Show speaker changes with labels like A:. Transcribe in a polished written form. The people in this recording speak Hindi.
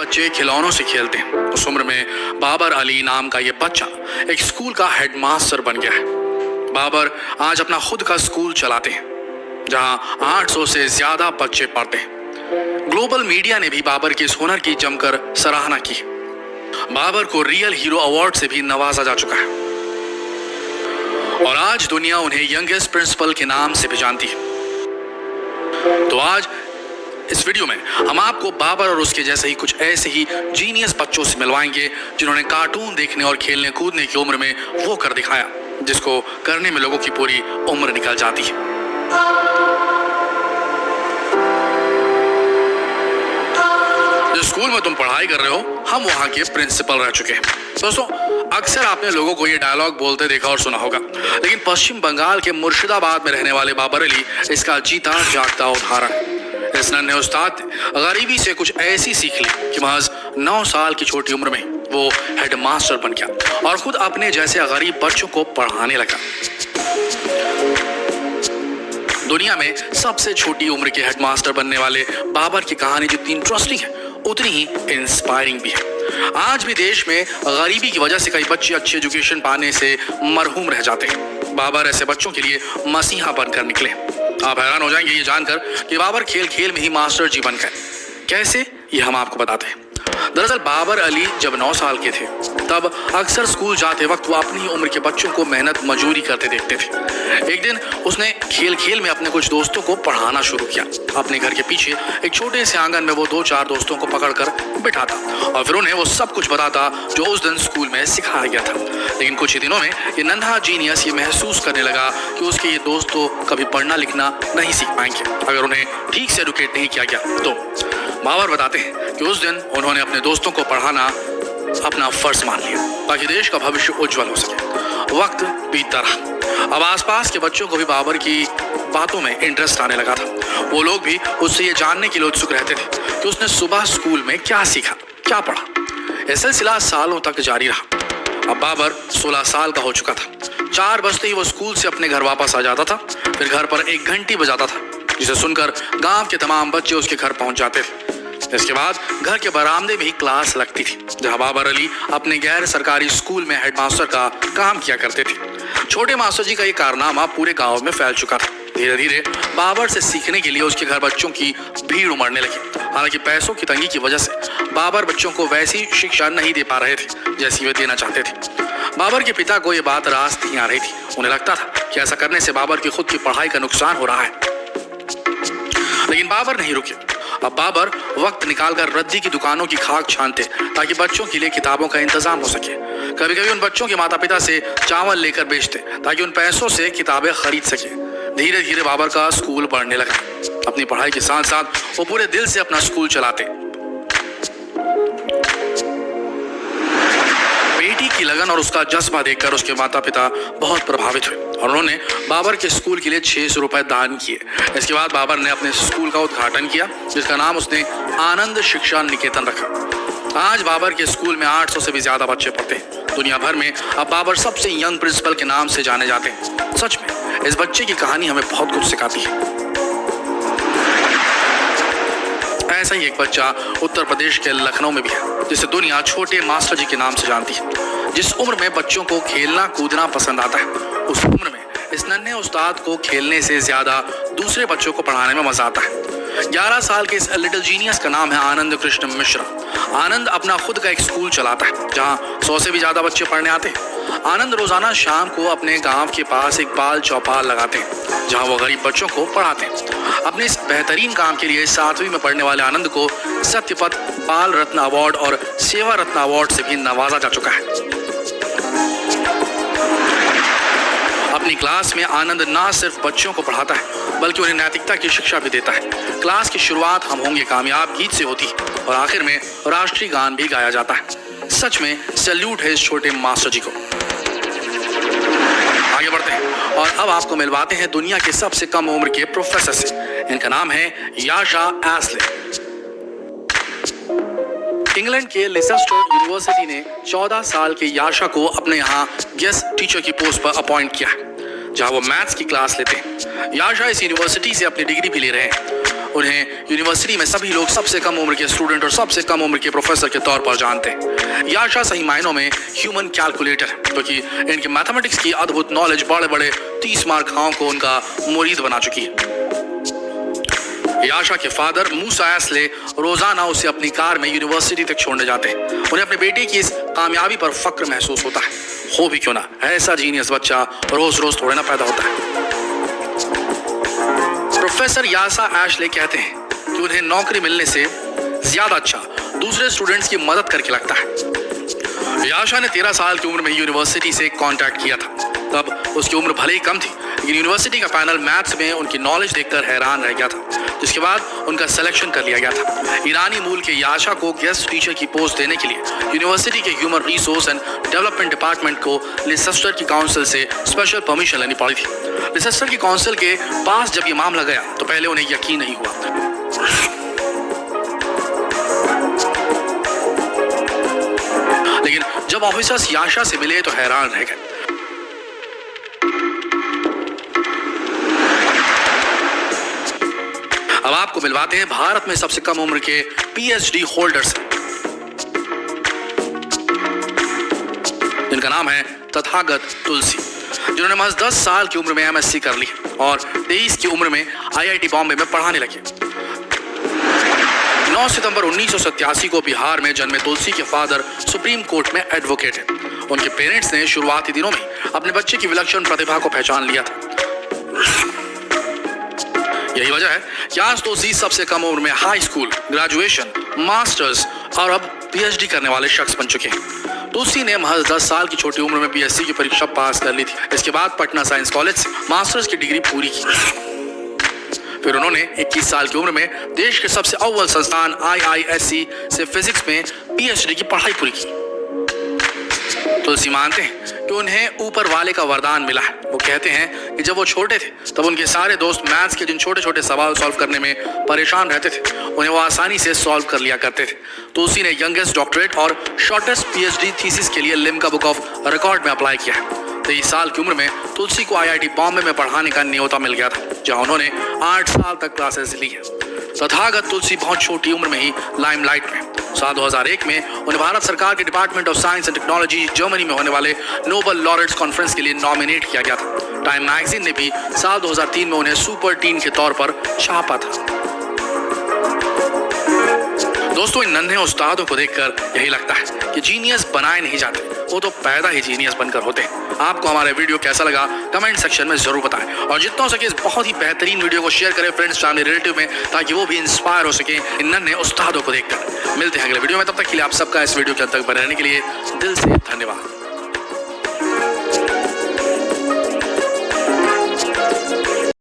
A: बच्चे खिलौनों से खेलते हैं, उस उम्र में बाबर अली नाम का ये बच्चा एक स्कूल का हेडमास्टर बन गया है। बाबर आज अपना खुद का स्कूल चलाते हैं जहां 800 से ज्यादा बच्चे पढ़ते हैं। ग्लोबल मीडिया ने भी बाबर के इस हुनर की जमकर सराहना की। बाबर को रियल हीरो अवार्ड से भी नवाजा जा चुका है और आज दुनिया उन्हें यंगेस्ट प्रिंसिपल के नाम से भी जानती है। तो आज इस वीडियो में हम आपको बाबर और उसके जैसे ही कुछ ऐसे ही जीनियस बच्चों से मिलवाएंगे जिन्होंने कार्टून देखने और खेलने कूदने की उम्र में वो कर दिखाया जिसको करने में लोगों की पूरी उम्र निकल जाती है। जिस स्कूल में तुम पढ़ाई कर रहे हो हम वहां के प्रिंसिपल रह चुके हैं। दोस्तों, अक्सर आपने लोगों को ये डायलॉग बोलते देखा और सुना होगा, लेकिन पश्चिम बंगाल के मुर्शिदाबाद में रहने वाले बाबर अली इसका जीता जागता उदाहरण है। इस नन्हे उस्ताद गरीबी से कुछ ऐसी सीख ली कि महज 9 साल की छोटी उम्र में वो हेडमास्टर बन गया और खुद अपने जैसे गरीब बच्चों को पढ़ाने लगा। दुनिया में सबसे छोटी उम्र के हेडमास्टर बनने वाले बाबर की कहानी जितनी इंटरेस्टिंग है उतनी ही इंस्पायरिंग भी है। आज भी देश में गरीबी की वजह से कई बच्चे अच्छी एजुकेशन पाने से मरहूम रह जाते हैं। बाबर ऐसे बच्चों के लिए मसीहा बनकर निकले। आप हैरान हो जाएंगे ये जानकर कि बाबर खेल खेल में ही मास्टर जी बन गए। कैसे, ये हम आपको बताते हैं। दरअसल बाबर अली जब 9 साल के थे तब अक्सर स्कूल जाते वक्त वो अपनी उम्र के बच्चों को मेहनत मजूरी करते देखते थे। एक दिन उसने खेल खेल में अपने कुछ दोस्तों को पढ़ाना शुरू किया। अपने घर के पीछे एक छोटे से आंगन में वो 2-4 दोस्तों को पकड़कर बिठाता और फिर उन्हें वो सब कुछ बताता जो उस दिन स्कूल में सिखाया गया था। लेकिन कुछ ही दिनों में ये नन्हा जीनियस ये महसूस करने लगा कि उसके ये दोस्त तो कभी पढ़ना लिखना नहीं सीख पाएंगे अगर उन्हें ठीक से एडुकेट नहीं किया गया। तो बाबर बताते हैं कि उस दिन उन्होंने अपने दोस्तों को पढ़ाना अपना फर्ज मान लिया ताकि देश का भविष्य उज्जवल हो सके। वक्त बीतता रहा। अब आसपास के बच्चों को भी बाबर की बातों में इंटरेस्ट आने लगा था। वो लोग भी उससे ये जानने के लिए उत्सुक रहते थे कि उसने सुबह स्कूल में क्या सीखा, क्या पढ़ा। यह सिलसिला सालों तक जारी रहा। अब बाबर 16 साल का हो चुका था। 4 बजते ही वो स्कूल से अपने घर वापस आ जाता था। फिर घर पर एक घंटी बजाता था जिसे सुनकर गांव के तमाम बच्चे उसके घर पहुंच जाते थे। इसके बाद घर के बरामदे में ही क्लास लगती थी जहां बाबर अली अपने गैर सरकारी स्कूल में हेडमास्टर का काम किया करते थे। छोटे मास्टर जी का ये कारनामा पूरे गांव में फैल चुका था। धीरे धीरे बाबर से सीखने के लिए उसके घर बच्चों की भीड़ उमड़ने लगी। हालांकि पैसों की तंगी की वजह से बाबर बच्चों को वैसी शिक्षा नहीं दे पा रहे थे जैसी वे देना चाहते थे। बाबर के पिता को ये बात रास नहीं आ रही थी। उन्हें लगता था कि ऐसा करने से बाबर की खुद की पढ़ाई का नुकसान हो रहा है, लेकिन बाबर नहीं रुके। अब बाबर वक्त निकालकर रद्दी की दुकानों की खाक छानते ताकि बच्चों के लिए किताबों का इंतजाम हो सके। कभी कभी उन बच्चों के माता पिता से चावल लेकर बेचते ताकि उन पैसों से किताबें खरीद सके। धीरे धीरे बाबर का स्कूल बढ़ने लगा। अपनी पढ़ाई के साथ साथ वो पूरे दिल से अपना स्कूल चलाते। बेटी की लगन और उसका जज्बा देखकर उसके माता पिता बहुत प्रभावित हुए और उन्होंने बाबर के स्कूल के लिए 600 रुपए दान किए। इसके बाद बाबर ने अपने स्कूल का उद्घाटन किया जिसका नाम उसने आनंद शिक्षा निकेतन रखा। आज बाबर के स्कूल में 800 से भी ज्यादा बच्चे पढ़ते हैं। दुनिया भर में अब बाबर सबसे यंग प्रिंसिपल के नाम से जाने जाते हैं। सच में इस बच्चे की कहानी हमें बहुत कुछ सिखाती है। ऐसा ही एक बच्चा उत्तर प्रदेश के लखनऊ में भी है जिसे दुनिया छोटे मास्टर जी के नाम से जानती है। जिस उम्र में बच्चों को खेलना कूदना पसंद आता है उस उम्र में इस नन्हे उस्ताद को खेलने से ज्यादा दूसरे बच्चों को पढ़ाने में मजा आता है। 11 साल के इस लिटिल जीनियस का नाम है आनंद कृष्ण मिश्रा। आनंद अपना खुद का एक स्कूल चलाता है जहां 100 से भी ज्यादा बच्चे पढ़ने आते हैं। आनंद रोजाना शाम को अपने गांव के पास एक बाल चौपाल लगाते हैं जहां वो गरीब बच्चों को पढ़ाते हैं। अपने इस बेहतरीन काम के लिए 7वीं में पढ़ने वाले आनंद को सत्यपथ बाल रत्न अवार्ड और सेवा रत्न अवार्ड से भी नवाजा जा चुका है। अपनी क्लास में आनंद ना सिर्फ बच्चों को पढ़ाता है बल्कि उन्हें नैतिकता की शिक्षा भी देता है। क्लास की शुरुआत हम होंगे कामयाब गीत से होती है और आखिर में राष्ट्रीय गान भी गाया जाता है। सच में सैल्यूट है इस छोटे मास्टर जी को। आगे बढ़ते हैं और अब आपको मिलवाते हैं दुनिया के सबसे कम उम्र के प्रोफेसर से। इनका नाम है याशा एस्ले। इंग्लैंड के लेसेस्टर यूनिवर्सिटी ने 14 साल के याशा को अपने यहाँ गेस्ट टीचर की पोस्ट पर अपॉइंट किया है जहाँ वो मैथ्स की क्लास लेते हैं। याशा इस यूनिवर्सिटी से अपनी डिग्री भी ले रहे हैं। उन्हें यूनिवर्सिटी में सभी लोग सबसे कम उम्र के स्टूडेंट और सबसे कम उम्र के प्रोफेसर के तौर पर जानते हैं। याशा सही मायनों में ह्यूमन कैलकुलेटर है, क्योंकि इनकी मैथमेटिक्स की अद्भुत नॉलेज बड़े बड़े 30 मार खाओं को उनका मुरीद बना चुकी है। याशा के फादर मूसा एस्ले रोजाना उसे अपनी कार में यूनिवर्सिटी तक छोड़ने जाते हैं। उन्हें अपने बेटे की इस कामयाबी पर फक्र महसूस होता है। हो भी क्यों ना, ऐसा जीनियस बच्चा रोज रोज थोड़े ना पैदा होता है। प्रोफेसर याशा एस्ले कहते हैं कि उन्हें नौकरी मिलने से ज्यादा अच्छा दूसरे स्टूडेंट्स की मदद करके लगता है। याशा ने 13 साल की उम्र में यूनिवर्सिटी से कांटेक्ट किया था। तब उसकी उम्र भले ही कम थी, लेकिन यूनिवर्सिटी का पैनल मैथ्स में उनकी नॉलेज देखकर हैरान रह गया था, जिसके बाद उनका सिलेक्शन कर लिया गया था। ईरानी मूल के याशा को गेस्ट टीचर की पोस्ट देने के लिए यूनिवर्सिटी के human resource and development department को लेसेस्टर की काउंसिल से स्पेशल परमिशन लेनी पड़ी थी। लेसेस्टर की काउंसिल के पास जब ये मामला गया तो पहले उन्हें यकीन नहीं हुआ। लेकिन जब ऑफिसर्स याशा से मिले तो हैरान रह गए। अब आपको मिलवाते हैं भारत में सबसे कम उम्र के पीएचडी होल्डर्स, जिनका नाम है तथागत तुलसी, जिन्होंने महज 10 साल की उम्र में एमएससी कर ली और 23 की उम्र में आईआईटी बॉम्बे में पढ़ाने लगे। 9 सितंबर 1987 को बिहार में जन्मे तुलसी के फादर सुप्रीम कोर्ट में एडवोकेट हैं। उनके पेरेंट्स ने शुरुआती दिनों में अपने बच्चे की विलक्षण प्रतिभा को पहचान लिया था। यही वजह है कि आज तुलसी सबसे कम उम्र में हाई स्कूल, ग्रेजुएशन, मास्टर्स और अब पीएचडी करने वाले शख्स बन चुके हैं। तुलसी ने महज 10 साल की छोटी उम्र में बीएससी की परीक्षा पास कर ली थी। इसके बाद पटना साइंस कॉलेज से मास्टर्स की डिग्री पूरी की। फिर उन्होंने 21 साल की उम्र में देश के सबसे अव्वल संस्थान IISc से फिजिक्स में पीएचडी की पढ़ाई पूरी की। तुलसी मानते हैं कि उन्हें ऊपर वाले का वरदान मिला है। वो कहते हैं कि जब वो छोटे थे तब उनके सारे दोस्त मैथ्स के जिन छोटे छोटे सवाल सॉल्व करने में परेशान रहते थे, उन्हें वो आसानी से सॉल्व कर लिया करते थे। तुलसी ने यंगेस्ट डॉक्टरेट और शॉर्टेस्ट पीएचडी थीसिस के लिए लिम्का बुक ऑफ रिकॉर्ड में अप्लाई किया है। 23 साल की उम्र में तुलसी को आईआईटी बॉम्बे में पढ़ाने का न्योता मिल गया था, जहां उन्होंने 8 साल तक क्लासेस ली है। तथागत तुलसी बहुत छोटी उम्र में ही लाइमलाइट में। साल 2001 में उन्हें भारत सरकार के department of science and technology Germany में होने वाले नोबेल लॉरेट्स कॉन्फ्रेंस के लिए नॉमिनेट किया गया था। टाइम मैगजीन ने भी साल 2003 में उन्हें सुपर टीन के तौर पर छापा था। दोस्तों, इन नन्हे उस्तादों को देखकर यही लगता है कि जीनियस बनाए नहीं जाते, वो तो पैदा ही जीनियस बनकर होते हैं। आपको हमारा वीडियो कैसा लगा कमेंट सेक्शन में जरूर बताएं और जितना हो सके इस बहुत ही बेहतरीन वीडियो को शेयर करें फ्रेंड्स, फैमिली, रिलेटिव में, ताकि वो भी इंस्पायर हो सके इन नन्हे उस्तादों को देखकर। मिलते हैं अगले वीडियो में, तब तक के लिए आप सबका इस वीडियो के अंत तक बने रहने के लिए दिल से धन्यवाद।